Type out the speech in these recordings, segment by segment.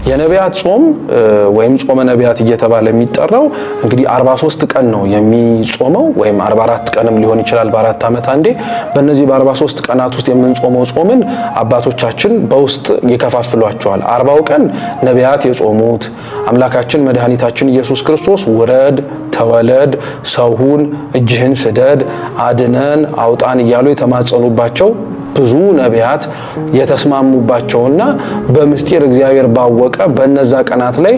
የነቢያት ጾም ወይም ጾመ ነቢያት እየተባለ የሚጠራው እንግዲህ 43 ቀን ነው የሚጾመው ወይም 44 ቀንም ሊሆን ይችላል በአራት ዓመት አንዴ። በእነዚህ በ43 ቀናት ውስጥ የምንጾመው ጾምን አባቶቻችን በውስጥ ይከፋፍሏቸዋል። 40ው ቀን ነቢያት የጾሙት አምላካችን መድኃኒታችን ኢየሱስ ክርስቶስ ውረድ፣ ተወለድ፣ ሰውሁን፣ እጅህን ስደድ፣ አድነን፣ አውጣን እያሉ የተማጸኑባቸው ብዙ ነቢያት የተስማሙባቸውና በምስጢር እግዚአብሔር ባወቀ በእነዛ ቀናት ላይ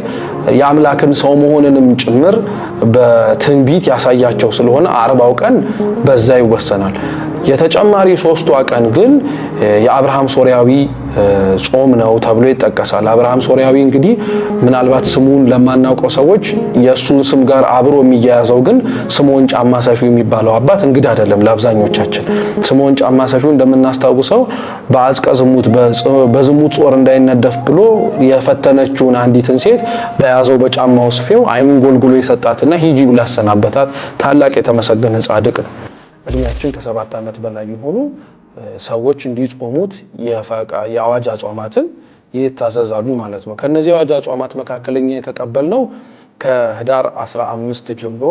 የአምላክን ሰው መሆንንም ጭምር በትንቢት ያሳያቸው ስለሆነ 40ው ቀን በዛ ይወሰናል። የተጨማሪ 3ቷ ቀን ግን የአብርሃም ሶሪያዊ ጾም ነው ተብሎ ይጠቀሳል። አብርሃም ሶሪያዊ እንግዲህ ምናልባት ስሙን ለማናውቀው ሰዎች የሱን ስም ጋር አብሮ የሚያያዘው ግን ስምዖን ጫማ ሰፊው የሚባለው አባት እንግዲህ አይደለም ለአብዛኞቻችን። ስምዖን ጫማ ሰፊው እንደምናስታውሰው በአዝቀ ዝሙት በዝሙት ጾር እንዳይነደፍ ብሎ የፈተነችውን አንዲትን ሴት በያዘው በጫማው ስፌው አይኑን ጎልጉሎ የሰጣትና ሂጂ ብሎ ያሰናበታት ታላቅ የተመሰገነ ጻድቅ ነው። እድሜያችን ከ7 ዓመት በላይ የሆኑ ሰዎች እንዲጾሙት የአዋጅ አጽዋማትን ይታዘዛሉ ማለት ነው። ከነዚህ አዋጅ አጽዋማት መካከለኛ የተቀበልነው ከህዳር 15 ጀምሮ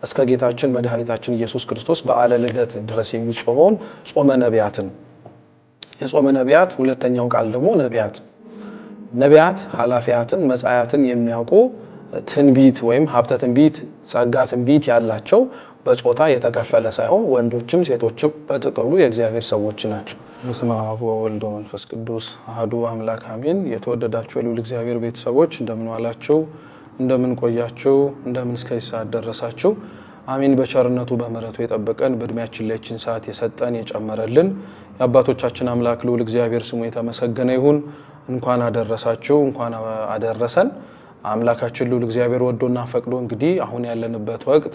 እስከ ጌታችን መድኃኒታችን ኢየሱስ ክርስቶስ በዓለ ልደት ድረስ የሚጾመውን ጾመ ነቢያትን። የጾመ ነቢያት ሁለተኛው ቃል ደግሞ ነቢያት። ነቢያት ኃላፊያትን መጻያትን የሚያውቁ ትንቢት ወይም ሀብተ ትንቢት ጸጋ ትንቢት ያላቸው በጾታ የተከፈለ ሳይሆን ወንዶችም ሴቶችም በጥቅሉ የእግዚአብሔር ሰዎች ናቸው። በስመ አብ ወወልድ ወመንፈስ ቅዱስ አሐዱ አምላክ አሜን። የተወደዳችሁ የልዑል እግዚአብሔር ቤተሰቦች እንደምን ዋላችሁ? እንደምን ቆያችሁ? እንደምን እስከዚህ ሰዓት ደረሳችሁ? አሜን። በቸርነቱ በምሕረቱ የጠበቀን በእድሜያችን ላይ ይህችን ሰዓት የሰጠን የጨመረልን የአባቶቻችን አምላክ ልዑል እግዚአብሔር ስሙ የተመሰገነ ይሁን። እንኳን አደረሳችሁ፣ እንኳን አደረሰን። አምላካችን ልዑል እግዚአብሔር ወዶና ፈቅዶ እንግዲህ አሁን ያለንበት ወቅት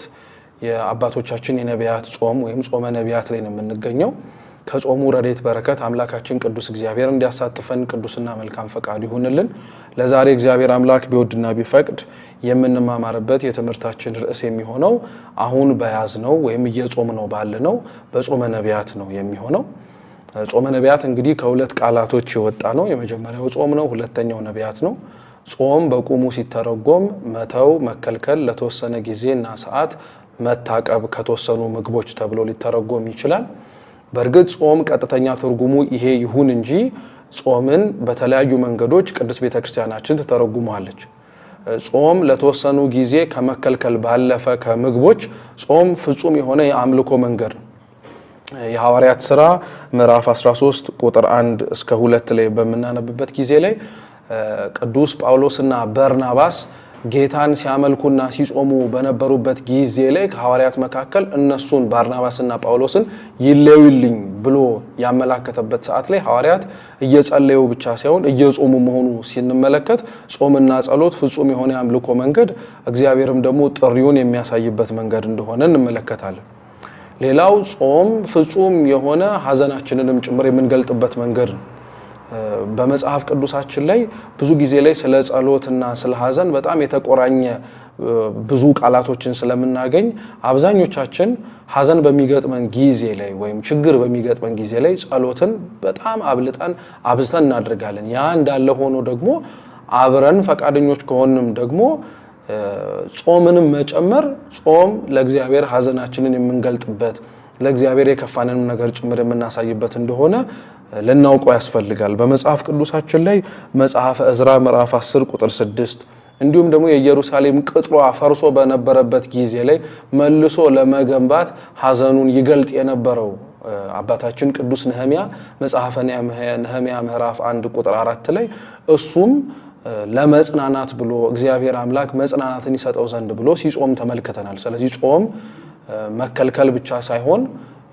የአባቶቻችን የነቢያት ጾም ወይም ጾመ ነቢያት ላይ ነው የምንገኘው። ከጾሙ ረድኤት በረከት አምላካችን ቅዱስ እግዚአብሔር እንዲያሳትፈን ቅዱስና መልካም ፈቃዱ ይሁንልን። ለዛሬ እግዚአብሔር አምላክ ቢወድና ቢፈቅድ የምንማማርበት የትምህርታችን ርዕስ የሚሆነው አሁን በያዝነው ወይም እየጾምነው ባለነው በጾመ ነቢያት ነው የሚሆነው። ጾመ ነቢያት እንግዲህ ከሁለት ቃላቶች የወጣ ነው። የመጀመሪያው ጾም ነው፣ ሁለተኛው ነቢያት ነው። ጾም በቁሙ ሲተረጎም መተው፣ መከልከል፣ ለተወሰነ ጊዜና ሰዓት መታቀብ ከተወሰኑ ምግቦች ተብሎ ሊተረጎም ይችላል። በእርግጥ ጾም ቀጥተኛ ትርጉሙ ይሄ ይሁን እንጂ ጾምን በተለያዩ መንገዶች ቅድስት ቤተክርስቲያናችን ትተረጉመዋለች። ጾም ለተወሰኑ ጊዜ ከመከልከል ባለፈ ከምግቦች ጾም ፍጹም የሆነ የአምልኮ መንገድ ነው። የሐዋርያት ሥራ ምዕራፍ 13 ቁጥር 1 እስከ 2 ላይ በምናነብበት ጊዜ ላይ ቅዱስ ጳውሎስና በርናባስ ጌታን ሲያመልኩና ሲጾሙ በነበሩበት ጊዜ ላይ ከሐዋርያት መካከል እነሱን ባርናባስና ጳውሎስን ይለዩልኝ ብሎ ያመላከተበት ሰዓት ላይ ሐዋርያት እየጸለዩ ብቻ ሳይሆን እየጾሙ መሆኑ ሲንመለከት ጾምና ጸሎት ፍጹም የሆነ የአምልኮ መንገድ እግዚአብሔርም ደግሞ ጥሪውን የሚያሳይበት መንገድ እንደሆነ እንመለከታለን። ሌላው ጾም ፍጹም የሆነ ሐዘናችንንም ጭምር የምንገልጥበት መንገድ ነው። በመጽሐፍ ቅዱሳችን ላይ ብዙ ጊዜ ላይ ስለ ጸሎትና ስለ ሐዘን በጣም የተቆራኘ ብዙ ቃላቶችን ስለምናገኝ አብዛኞቻችን ሐዘን በሚገጥመን ጊዜ ላይ ወይም ችግር በሚገጥመን ጊዜ ላይ ጸሎትን በጣም አብዝተን እናደርጋለን። ያ እንዳለ ሆኖ ደግሞ አብረን ፈቃደኞች ከሆንም ደግሞ ጾምንም መጨመር ጾም ለእግዚአብሔር ሐዘናችንን የምንገልጥበት ለእግዚአብሔር የከፋንንም ነገር ጭምር የምናሳይበት እንደሆነ ልናውቀው ያስፈልጋል። በመጽሐፍ ቅዱሳችን ላይ መጽሐፈ ዕዝራ ምዕራፍ 10 ቁጥር 6 እንዲሁም ደግሞ የኢየሩሳሌም ቅጥሯ ፈርሶ በነበረበት ጊዜ ላይ መልሶ ለመገንባት ሐዘኑን ይገልጥ የነበረው አባታችን ቅዱስ ነህምያ መጽሐፈ ነህምያ ምዕራፍ 1 ቁጥር 4 ላይ እሱም ለመጽናናት ብሎ እግዚአብሔር አምላክ መጽናናትን ይሰጠው ዘንድ ብሎ ሲጾም ተመልክተናል። ስለዚህ ጾም መከልከል ብቻ ሳይሆን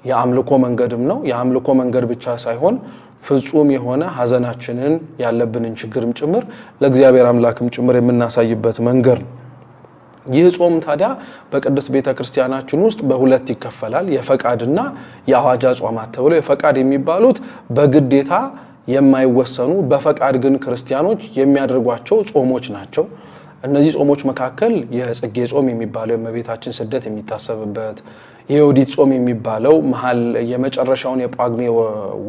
የአምልኮ መንገድም ነው። የአምልኮ መንገድ ብቻ ሳይሆን ፍጹም የሆነ ሐዘናችንን ያለብንን ችግርም ጭምር ለእግዚአብሔር አምላክም ጭምር የምናሳይበት መንገድ ነው። ይህ ጾም ታዲያ በቅድስት ቤተክርስቲያናችን ውስጥ በሁለት ይከፈላል። የፈቃድና የአዋጅ አጽዋማት ተብሎ የፈቃድ የሚባሉት በግዴታ የማይወሰኑ በፈቃድ ግን ክርስቲያኖች የሚያደርጓቸው ጾሞች ናቸው። እነዚህ ጾሞች መካከል የጽጌ ጾም የሚባለው የእመቤታችን ስደት የሚታሰብበት፣ የዮዲት ጾም የሚባለው መሃል የመጨረሻውን የጳጉሜ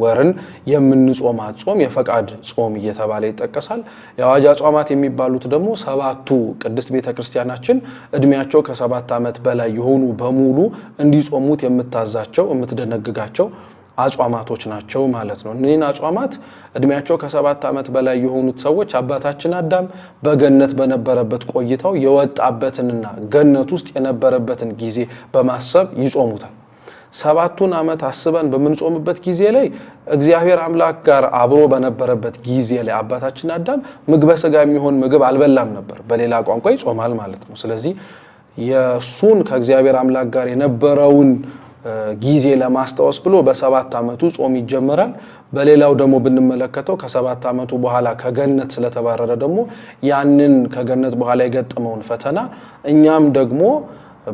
ወርን የምንጾማት ጾም የፈቃድ ጾም እየተባለ ይጠቀሳል። የአዋጅ አጽዋማት የሚባሉት ደግሞ ሰባቱ ቅድስት ቤተክርስቲያናችን እድሜያቸው ከ7 ዓመት በላይ የሆኑ በሙሉ እንዲጾሙት የምታዛቸው የምትደነግጋቸው አጽዋማቶች ናቸው ማለት ነው። እነዚህን አጽዋማት እድሜያቸው ከ7 ዓመት በላይ የሆኑት ሰዎች አባታችን አዳም በገነት በነበረበት ቆይታው የወጣበትንና ገነት ውስጥ የነበረበትን ጊዜ በማሰብ ይጾሙታል። 7ቱን ዓመት አስበን በምንጾምበት ጊዜ ላይ እግዚአብሔር አምላክ ጋር አብሮ በነበረበት ጊዜ ላይ አባታችን አዳም ምግበ ሥጋ የሚሆን ምግብ አልበላም ነበር። በሌላ ቋንቋ ይጾማል ማለት ነው። ስለዚህ የሱን ከእግዚአብሔር አምላክ ጋር የነበረውን ጊዜ ለማስታወስ ብሎ በ7 ዓመቱ ጾም ይጀመራል። በሌላው ደግሞ ብንመለከተው ከ7 ዓመቱ በኋላ ከገነት ስለተባረረ ደግሞ ያንን ከገነት በኋላ የገጠመውን ፈተና እኛም ደግሞ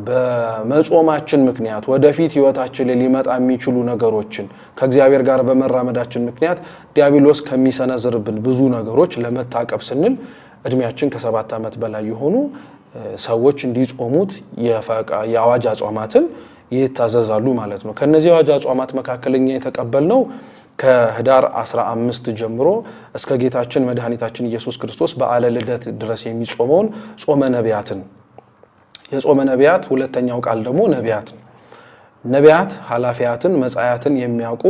በመጾማችን ምክንያት ወደፊት ህይወታችን ላይ ሊመጣ የሚችሉ ነገሮችን ከእግዚአብሔር ጋር በመራመዳችን ምክንያት ዲያብሎስ ከሚሰነዝርብን ብዙ ነገሮች ለመታቀብ ስንል እድሜያችን ከ7 ዓመት በላይ የሆኑ ሰዎች እንዲጾሙት የአዋጅ አጽዋማትን ይታዘዛሉ ማለት ነው። ከነዚህ አዋጅ አጽዋማት መካከለኛ የተቀበልነው ከህዳር 15 ጀምሮ እስከ ጌታችን መድኃኒታችን ኢየሱስ ክርስቶስ በዓለ ልደት ድረስ የሚጾመውን ጾመ ነቢያትን፣ የጾመ ነቢያት ሁለተኛው ቃል ደግሞ ነቢያት ነው። ነቢያት ኃላፊያትን መጻያትን የሚያውቁ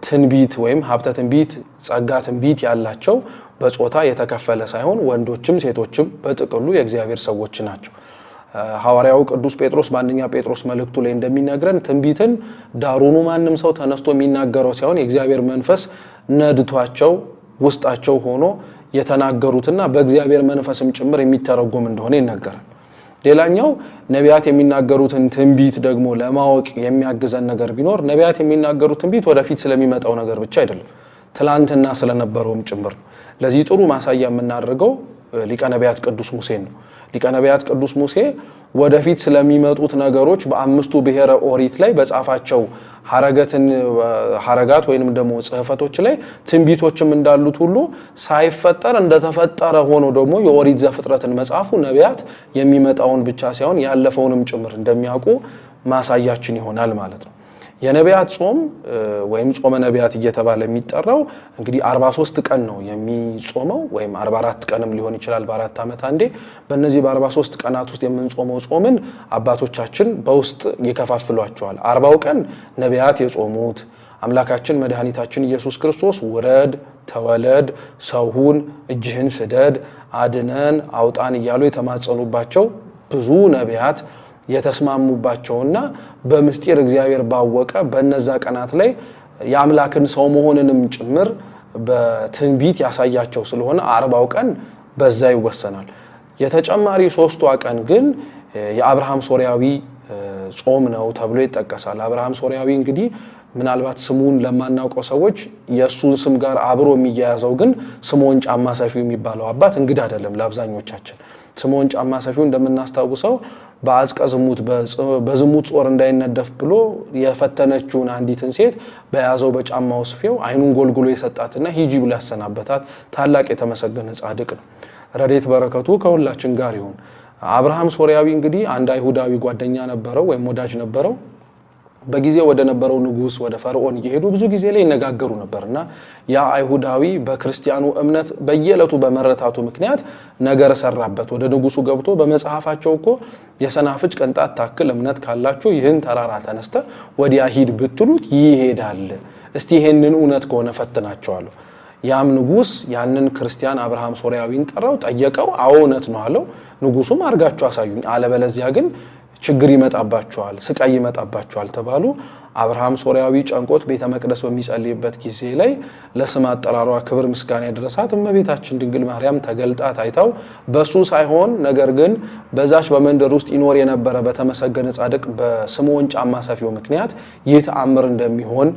ትንቢት ወይም ሀብተ ትንቢት ጸጋ ትንቢት ያላቸው በጾታ የተከፈለ ሳይሆን ወንዶችም ሴቶችም በጥቅሉ የእግዚአብሔር ሰዎች ናቸው። ሐዋርያው ቅዱስ ጴጥሮስ በአንደኛ ጴጥሮስ መልእክቱ ላይ እንደሚነግረን ትንቢትን ዳሩኑ ማንም ሰው ተነስቶ የሚናገረው ሳይሆን የእግዚአብሔር መንፈስ ነድቷቸው ውስጣቸው ሆኖ የተናገሩትና በእግዚአብሔር መንፈስም ጭምር የሚተረጎም እንደሆነ ይነገራል። ሌላኛው ነቢያት የሚናገሩትን ትንቢት ደግሞ ለማወቅ የሚያግዘን ነገር ቢኖር ነቢያት የሚናገሩት ትንቢት ወደፊት ስለሚመጣው ነገር ብቻ አይደለም፣ ትላንትና ስለነበረውም ጭምር። ለዚህ ጥሩ ማሳያ የምናደርገው ሊቀ ነቢያት ቅዱስ ሙሴን ነው። ሊቀ ነቢያት ቅዱስ ሙሴ ወደፊት ስለሚመጡት ነገሮች በአምስቱ ብሔረ ኦሪት ላይ በጻፋቸው ሐረጋት ወይንም ደግሞ ጽሕፈቶች ላይ ትንቢቶችም እንዳሉት ሁሉ ሳይፈጠር እንደተፈጠረ ሆኖ ደግሞ የኦሪት ዘፍጥረትን መጻፉ ነቢያት የሚመጣውን ብቻ ሳይሆን ያለፈውንም ጭምር እንደሚያውቁ ማሳያችን ይሆናል ማለት ነው። የነቢያት ጾም ወይም ጾመ ነቢያት እየተባለ የሚጠራው እንግዲህ 43 ቀን ነው የሚጾመው ወይም 44 ቀንም ሊሆን ይችላል በአራት ዓመት አንዴ። በእነዚህ በ43 ቀናት ውስጥ የምንጾመው ጾምን አባቶቻችን በውስጥ ይከፋፍሏቸዋል። 40ው ቀን ነቢያት የጾሙት አምላካችን መድኃኒታችን ኢየሱስ ክርስቶስ ውረድ፣ ተወለድ፣ ሰውሁን፣ እጅህን ስደድ፣ አድነን፣ አውጣን እያሉ የተማጸኑባቸው ብዙ ነቢያት የተስማሙባቸውና በምስጢር እግዚአብሔር ባወቀ በነዛ ቀናት ላይ የአምላክን ሰው መሆንንም ጭምር በትንቢት ያሳያቸው ስለሆነ 40ው ቀን በዛ ይወሰናል። የተጨማሪ 3ቷ ቀን ግን የአብርሃም ሶርያዊ ጾም ነው ተብሎ ይጠቀሳል። አብርሃም ሶርያዊ እንግዲህ ምናልባት ስሙን ለማናውቀው ሰዎች የሱን ስም ጋር አብሮ የሚያያዘው ግን ስምዖን ጫማ ሰፊው የሚባለው አባት እንግዲህ አይደለም ለአብዛኞቻችን። ስምዖን ጫማ ሰፊው እንደምናስታውሰው በአዝቀ ዝሙት በዝሙት ጾር እንዳይነደፍ ብሎ የፈተነችውን አንዲትን ሴት በያዘው በጫማው ስፌው አይኑን ጎልጉሎ የሰጣትና ሂጂ ብሎ ያሰናበታት ታላቅ የተመሰገነ ጻድቅ ነው። ረድኤት በረከቱ ከሁላችን ጋር ይሁን። አብርሃም ሶርያዊ እንግዲህ አንድ አይሁዳዊ ጓደኛ ነበረው ወይም ወዳጅ ነበረው። በጊዜው ወደ ነበረው ንጉስ ወደ ፈርዖን እየሄዱ ብዙ ጊዜ ላይ ይነጋገሩ ነበርና ያ አይሁዳዊ በክርስቲያኑ እምነት በየዕለቱ በመረታቱ ምክንያት ነገር ሰራበት። ወደ ንጉሱ ገብቶ በመጽሐፋቸው እኮ የሰናፍጭ ቅንጣት ታክል እምነት ካላችሁ ይህን ተራራ ተነስተ ወዲያ ሂድ ብትሉት ይሄዳል። እስቲ ይሄንን እውነት ከሆነ ፈትናቸዋለሁ። ያም ንጉስ ያንን ክርስቲያን አብርሃም ሶርያዊን ጠራው፣ ጠየቀው። አዎ እውነት ነው አለው። ንጉሱም አርጋችሁ አሳዩኝ፣ አለበለዚያ ግን ችግር ይመጣባቸዋል፣ ስቃይ ይመጣባቸዋል ተባሉ። አብርሃም ሶርያዊ ጨንቆት ቤተ መቅደስ በሚጸልይበት ጊዜ ላይ ለስም አጠራሯ ክብር ምስጋና ይድረሳት እመቤታችን ድንግል ማርያም ተገልጣ ታይታው በሱ ሳይሆን ነገር ግን በዛች በመንደር ውስጥ ይኖር የነበረ በተመሰገነ ጻድቅ በስምዖን ጫማ ሰፊው ምክንያት ይህ ተአምር እንደሚሆን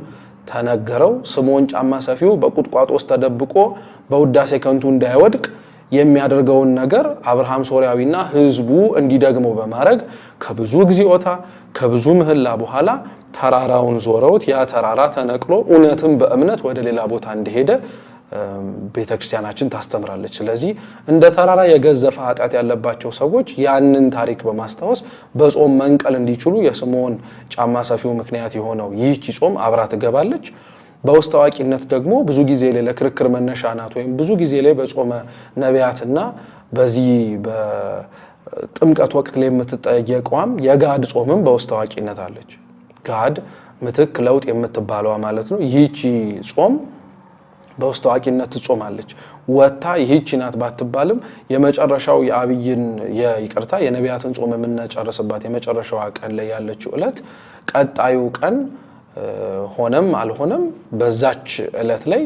ተነገረው። ስምዖን ጫማ ሰፊው በቁጥቋጦ ውስጥ ተደብቆ በውዳሴ ከንቱ እንዳይወድቅ የሚያደርገውን ነገር አብርሃም ሶርያዊና ህዝቡ እንዲደግመው በማድረግ ከብዙ ግዚኦታ ከብዙ ምህላ በኋላ ተራራውን ዞረውት ያ ተራራ ተነቅሎ እውነትም በእምነት ወደ ሌላ ቦታ እንደሄደ ቤተክርስቲያናችን ታስተምራለች። ስለዚህ እንደ ተራራ የገዘፈ ኃጢአት ያለባቸው ሰዎች ያንን ታሪክ በማስታወስ በጾም መንቀል እንዲችሉ የስምዖን ጫማ ሰፊው ምክንያት የሆነው ይህች ጾም አብራ ትገባለች። በውስጥ አዋቂነት ደግሞ ብዙ ጊዜ ላይ ለክርክር መነሻ ናት። ወይም ብዙ ጊዜ ላይ በጾመ ነቢያትና በዚህ በጥምቀት ወቅት ላይ የምትጠየቀውም የጋድ ጾምም በውስጥ አዋቂነት አለች። ጋድ ምትክ ለውጥ የምትባለዋ ማለት ነው። ይህቺ ጾም በውስጥ አዋቂነት ትጾማለች። ወታ ይህቺ ናት ባትባልም የመጨረሻው የአብይን የይቅርታ የነቢያትን ጾም የምንጨርስባት የመጨረሻዋ ቀን ላይ ያለችው ዕለት ቀጣዩ ቀን ሆነም አልሆነም በዛች ዕለት ላይ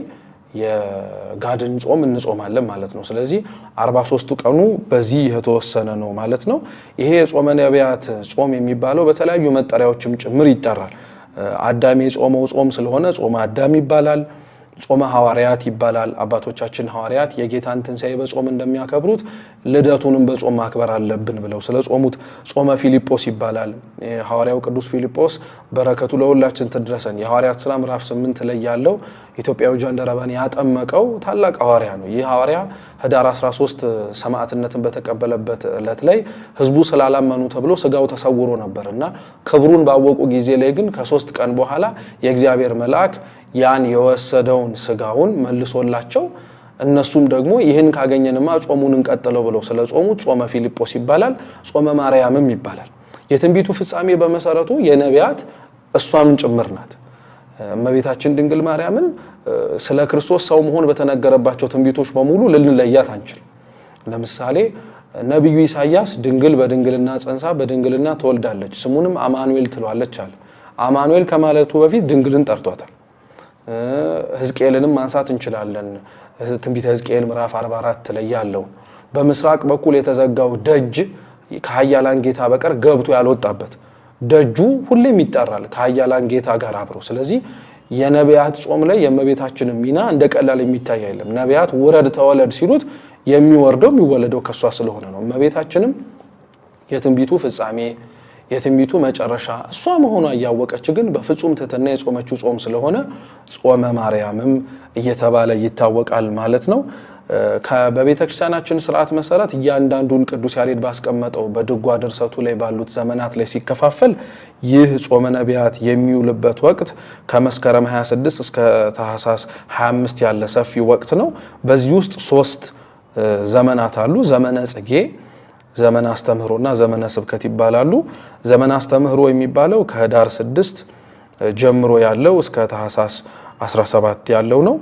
የጋድን ጾም እንጾማለን ማለት ነው። ስለዚህ 43ቱ ቀኑ በዚህ የተወሰነ ነው ማለት ነው። ይሄ የጾመ ነቢያት ጾም የሚባለው በተለያዩ መጠሪያዎችም ጭምር ይጠራል። አዳም የጾመው ጾም ስለሆነ ጾመ አዳም ይባላል። ጾመ ሐዋርያት ይባላል። አባቶቻችን ሐዋርያት የጌታን ትንሣኤ በጾም እንደሚያከብሩት ልደቱንም በጾም ማክበር አለብን ብለው ስለ ጾሙት ጾመ ፊልጶስ ይባላል። ሐዋርያው ቅዱስ ፊልጶስ በረከቱ ለሁላችን ትድረሰን። የሐዋርያት ሥራ ምዕራፍ 8 ላይ ያለው ኢትዮጵያዊ ጃንደረባን ያጠመቀው ታላቅ ሐዋርያ ነው። ይህ ሐዋርያ ህዳር 13 ሰማዕትነትን በተቀበለበት ዕለት ላይ ህዝቡ ስላላመኑ ተብሎ ስጋው ተሰውሮ ነበርና ክብሩን ባወቁ ጊዜ ላይ ግን ከ3 ቀን በኋላ የእግዚአብሔር መልአክ ያን የወሰደውን ስጋውን መልሶላቸው እነሱም ደግሞ ይህን ካገኘንማ ጾሙን እንቀጥለው ብለው ስለ ጾሙት ጾመ ፊልጶስ ይባላል። ጾመ ማርያምም ይባላል። የትንቢቱ ፍጻሜ በመሰረቱ የነቢያት እሷም ጭምር ናት። እመቤታችን ድንግል ማርያምን ስለ ክርስቶስ ሰው መሆን በተነገረባቸው ትንቢቶች በሙሉ ልንለያት አንችል። ለምሳሌ ነብዩ ኢሳይያስ ድንግል በድንግልና ጸንሳ በድንግልና ትወልዳለች ስሙንም አማኑኤል ትሏለች አለ። አማኑኤል ከማለቱ በፊት ድንግልን ጠርቷታል። ሕዝቅኤልንም ማንሳት እንችላለን። ትንቢተ ሕዝቅኤል ምዕራፍ 44 ላይ ያለው በምስራቅ በኩል የተዘጋው ደጅ ከኃያላን ጌታ በቀር ገብቶ ያልወጣበት ደጁ ሁሌም ይጠራል ከኃያላን ጌታ ጋር አብሮ። ስለዚህ የነቢያት ጾም ላይ የእመቤታችን ሚና እንደቀላል የሚታይ አይደለም። ነቢያት ውረድ ተወለድ ሲሉት የሚወርደው የሚወለደው ከሷ ስለሆነ ነው። እመቤታችንም የትንቢቱ ፍጻሜ የትንቢቱ መጨረሻ እሷ መሆኗ እያወቀች ግን በፍጹም ትሕትና የጾመችው ጾም ስለሆነ ጾመ ማርያምም እየተባለ ይታወቃል ማለት ነው። በቤተክርስቲያናችን ስርዓት መሰረት እያንዳንዱን ቅዱስ ያሬድ ባስቀመጠው በድጓ ድርሰቱ ላይ ባሉት ዘመናት ላይ ሲከፋፈል ይህ ጾመ ነቢያት የሚውልበት ወቅት ከመስከረም 26 እስከ ታኅሳስ 25 ያለ ሰፊ ወቅት ነው። በዚህ ውስጥ 3 ዘመናት አሉ። ዘመነ ጽጌ፣ ዘመነ አስተምህሮና ዘመነ ስብከት ይባላሉ። ዘመነ አስተምህሮ የሚባለው ከህዳር 6 ጀምሮ ያለው እስከ ታኅሳስ 17 ያለው ነው።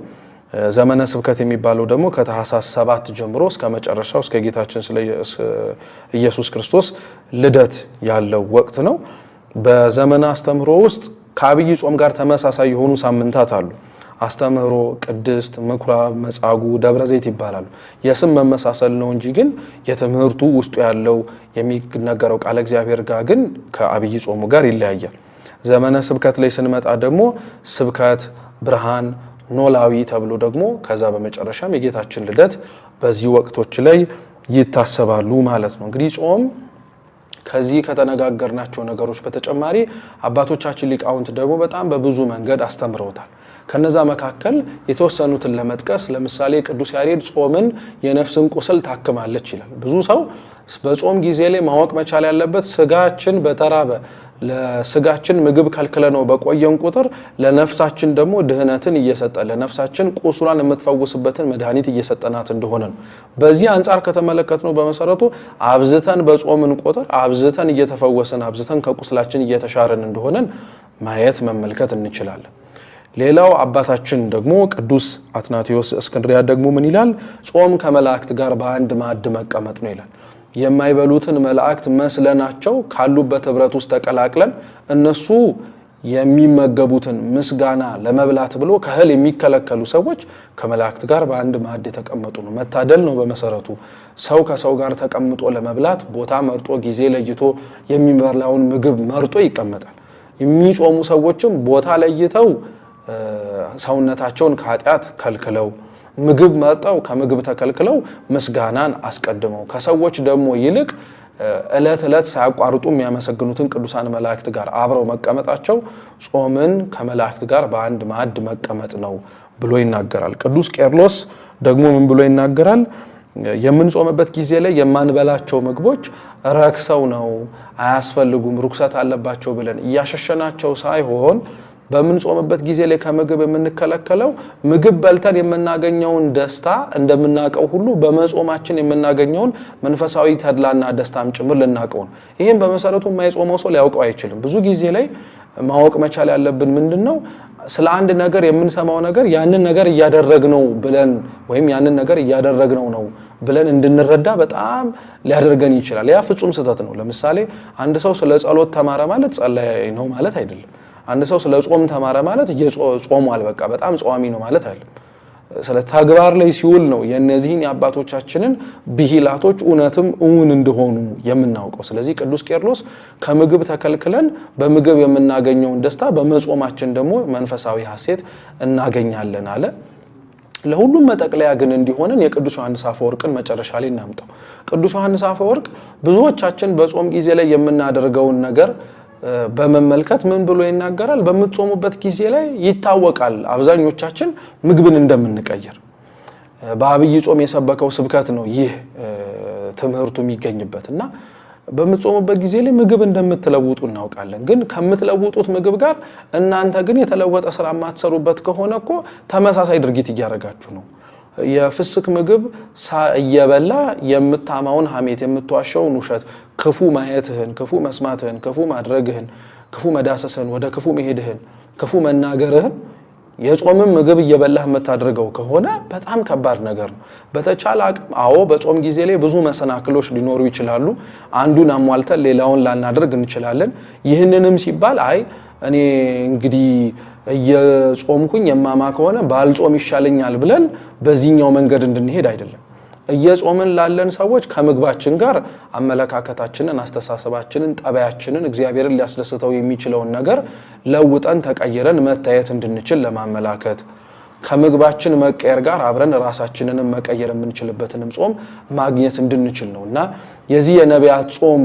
ዘመነ ስብከት የሚባለው ደግሞ ከታኅሳስ 7 ጀምሮ እስከ መጨረሻው እስከ ጌታችን ስለ ኢየሱስ ክርስቶስ ልደት ያለው ወቅት ነው። በዘመነ አስተምህሮ ውስጥ ከአብይ ጾም ጋር ተመሳሳይ የሆኑ ሳምንታት አሉ። አስተምህሮ፣ ቅድስት፣ ምኩራብ፣ መጻጉዕ፣ ደብረ ዘይት ይባላሉ። የስም መመሳሰል ነው እንጂ ግን የትምህርቱ ውስጡ ያለው የሚነገረው ቃለ እግዚአብሔር ጋር ግን ከአብይ ጾሙ ጋር ይለያያል። ዘመነ ስብከት ላይ ስንመጣ ደግሞ ስብከት፣ ብርሃን፣ ኖላዊ ተብሎ ደግሞ ከዛ በመጨረሻም የጌታችን ልደት በዚህ ወቅቶች ላይ ይታሰባሉ ማለት ነው። እንግዲህ ጾም ከዚህ ከተነጋገርናቸው ነገሮች በተጨማሪ አባቶቻችን ሊቃውንት ደግሞ በጣም በብዙ መንገድ አስተምረውታል። ከነዛ መካከል የተወሰኑትን ለመጥቀስ ለምሳሌ ቅዱስ ያሬድ ጾምን የነፍስን ቁስል ታክማለች ይላል። ብዙ ሰው በጾም ጊዜ ላይ ማወቅ መቻል ያለበት ስጋችን በተራበ ለስጋችን ምግብ ከልክለ ነው በቆየን ቁጥር ለነፍሳችን ደግሞ ድህነትን እየሰጠ ለነፍሳችን ቁስሏን የምትፈውስበትን መድኃኒት እየሰጠናት እንደሆነ ነው። በዚህ አንጻር ከተመለከትነው በመሰረቱ አብዝተን በጾምን ቁጥር አብዝተን እየተፈወስን አብዝተን ከቁስላችን እየተሻረን እንደሆነን ማየት መመልከት እንችላለን። ሌላው አባታችን ደግሞ ቅዱስ አትናቴዎስ እስክንድርያ ደግሞ ምን ይላል? ጾም ከመላእክት ጋር በአንድ ማዕድ መቀመጥ ነው ይላል። የማይበሉትን መላእክት መስለናቸው ካሉበት ህብረት ውስጥ ተቀላቅለን እነሱ የሚመገቡትን ምስጋና ለመብላት ብሎ ከእህል የሚከለከሉ ሰዎች ከመላእክት ጋር በአንድ ማዕድ የተቀመጡ ነው። መታደል ነው። በመሰረቱ ሰው ከሰው ጋር ተቀምጦ ለመብላት ቦታ መርጦ ጊዜ ለይቶ የሚበላውን ምግብ መርጦ ይቀመጣል። የሚጾሙ ሰዎችም ቦታ ለይተው ሰውነታቸውን ከኃጢአት ከልክለው ምግብ መርጠው ከምግብ ተከልክለው ምስጋናን አስቀድመው ከሰዎች ደግሞ ይልቅ እለት እለት ሳያቋርጡ የሚያመሰግኑትን ቅዱሳን መላእክት ጋር አብረው መቀመጣቸው ጾምን ከመላእክት ጋር በአንድ ማዕድ መቀመጥ ነው ብሎ ይናገራል። ቅዱስ ቄርሎስ ደግሞ ምን ብሎ ይናገራል? የምንጾምበት ጊዜ ላይ የማንበላቸው ምግቦች ረክሰው ነው አያስፈልጉም ርኩሰት አለባቸው ብለን እያሸሸናቸው ሳይሆን በምንጾምበት ጊዜ ላይ ከምግብ የምንከለከለው ምግብ በልተን የምናገኘውን ደስታ እንደምናቀው ሁሉ በመጾማችን የምናገኘውን መንፈሳዊ ተድላና ደስታም ጭምር ልናቀው ነው። ይሄን በመሰረቱ የማይጾመው ሰው ሊያውቀው አይችልም። ብዙ ጊዜ ላይ ማወቅ መቻል ያለብን ምንድነው ስለ አንድ ነገር የምንሰማው ነገር ያንን ነገር እያደረግነው ብለን ወይም ያንን ነገር እያደረግነው ነው ብለን እንድንረዳ በጣም ሊያደርገን ይችላል። ያ ፍጹም ስህተት ነው። ለምሳሌ አንድ ሰው ስለ ጸሎት ተማረ ማለት ጸለየ ነው ማለት አይደለም። አንድ ሰው ስለ ጾም ተማረ ማለት ጾሟል በቃ በጣም ጾሚ ነው ማለት አይደለም። ስለ ተግባር ላይ ሲውል ነው የነዚህን የአባቶቻችንን ብሂላቶች እውነትም እውን እንደሆኑ የምናውቀው። ስለዚህ ቅዱስ ቄርሎስ ከምግብ ተከልክለን በምግብ የምናገኘውን ደስታ በመጾማችን ደግሞ መንፈሳዊ ሐሴት እናገኛለን አለ። ለሁሉም መጠቅለያ ግን እንዲሆነን የቅዱስ ዮሐንስ አፈወርቅን መጨረሻ ላይ እናምጣው። ቅዱስ ዮሐንስ አፈወርቅ ብዙዎቻችን በጾም ጊዜ ላይ የምናደርገውን ነገር በመመልከት ምን ብሎ ይናገራል? በምትጾሙበት ጊዜ ላይ ይታወቃል አብዛኞቻችን ምግብን እንደምንቀይር። በአብይ ጾም የሰበከው ስብከት ነው ይህ ትምህርቱ የሚገኝበትና በምትጾሙበት ጊዜ ላይ ምግብ እንደምትለውጡ እናውቃለን። ግን ከምትለውጡት ምግብ ጋር እናንተ ግን የተለወጠ ስራ ማትሰሩበት ከሆነ እኮ ተመሳሳይ ድርጊት እያደረጋችሁ ነው። የፍስክ ምግብ እየበላ የምታማውን ሐሜት የምትዋሸውን ውሸት ክፉ ማየትህን ክፉ መስማትህን ክፉ ማድረግህን ክፉ መዳሰስህን ወደ ክፉ መሄድህን ክፉ መናገርህን የጾምም ምግብ እየበላህ የምታደርገው ከሆነ በጣም ከባድ ነገር ነው። በተቻለ አቅም አዎ በጾም ጊዜ ላይ ብዙ መሰናክሎች ሊኖሩ ይችላሉ። አንዱን አሟልተን ሌላውን ላናደርግ እንችላለን። ይህንንም ሲባል አይ እኔ እንግዲህ እየጾምኩኝ የማማ ከሆነ ባልጾም ይሻለኛል ብለን በዚህኛው መንገድ እንድንሄድ አይደለም። እየጾምን ላለን ሰዎች ከምግባችን ጋር አመለካከታችንን፣ አስተሳሰባችንን፣ ጠባያችንን እግዚአብሔርን ሊያስደስተው የሚችለውን ነገር ለውጠን ተቀይረን መታየት እንድንችል ለማመላከት ከምግባችን መቀየር ጋር አብረን ራሳችንንም መቀየር የምንችልበትንም ጾም ማግኘት እንድንችል ነውና የዚህ የነቢያት ጾም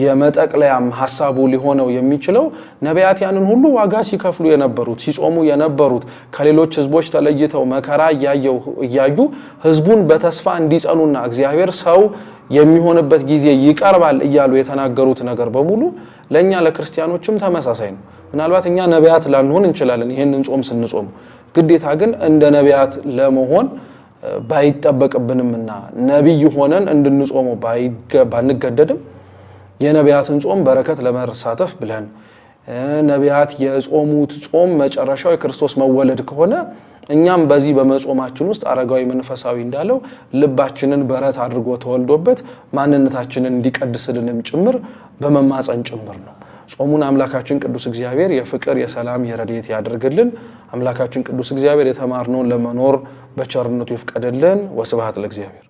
የመጠቅለያም ሐሳቡ ሊሆነው የሚችለው ነቢያት ያንን ሁሉ ዋጋ ሲከፍሉ የነበሩት ሲጾሙ የነበሩት ከሌሎች ህዝቦች ተለይተው መከራ እያዩ ህዝቡን በተስፋ እንዲጸኑና እግዚአብሔር ሰው የሚሆንበት ጊዜ ይቀርባል እያሉ የተናገሩት ነገር በሙሉ ለኛ ለክርስቲያኖችም ተመሳሳይ ነው። ምናልባት እኛ ነቢያት ላንሆን እንችላለን ይሄንን ጾም ስንጾም፣ ግዴታ ግን እንደ ነቢያት ለመሆን ባይጠበቅብንምና ነብይ ሆነን እንድንጾመው ባንገደድም የነቢያትን ጾም በረከት ለመሳተፍ ብለን ነቢያት የጾሙት ጾም መጨረሻው የክርስቶስ መወለድ ከሆነ እኛም በዚህ በመጾማችን ውስጥ አረጋዊ መንፈሳዊ እንዳለው ልባችንን በረት አድርጎ ተወልዶበት ማንነታችንን እንዲቀድስልንም ጭምር በመማፀን ጭምር ነው። ጾሙን አምላካችን ቅዱስ እግዚአብሔር የፍቅር የሰላም የረድኤት ያድርግልን። አምላካችን ቅዱስ እግዚአብሔር የተማርነውን ለመኖር በቸርነቱ ይፍቀድልን። ወስብሐት ለእግዚአብሔር።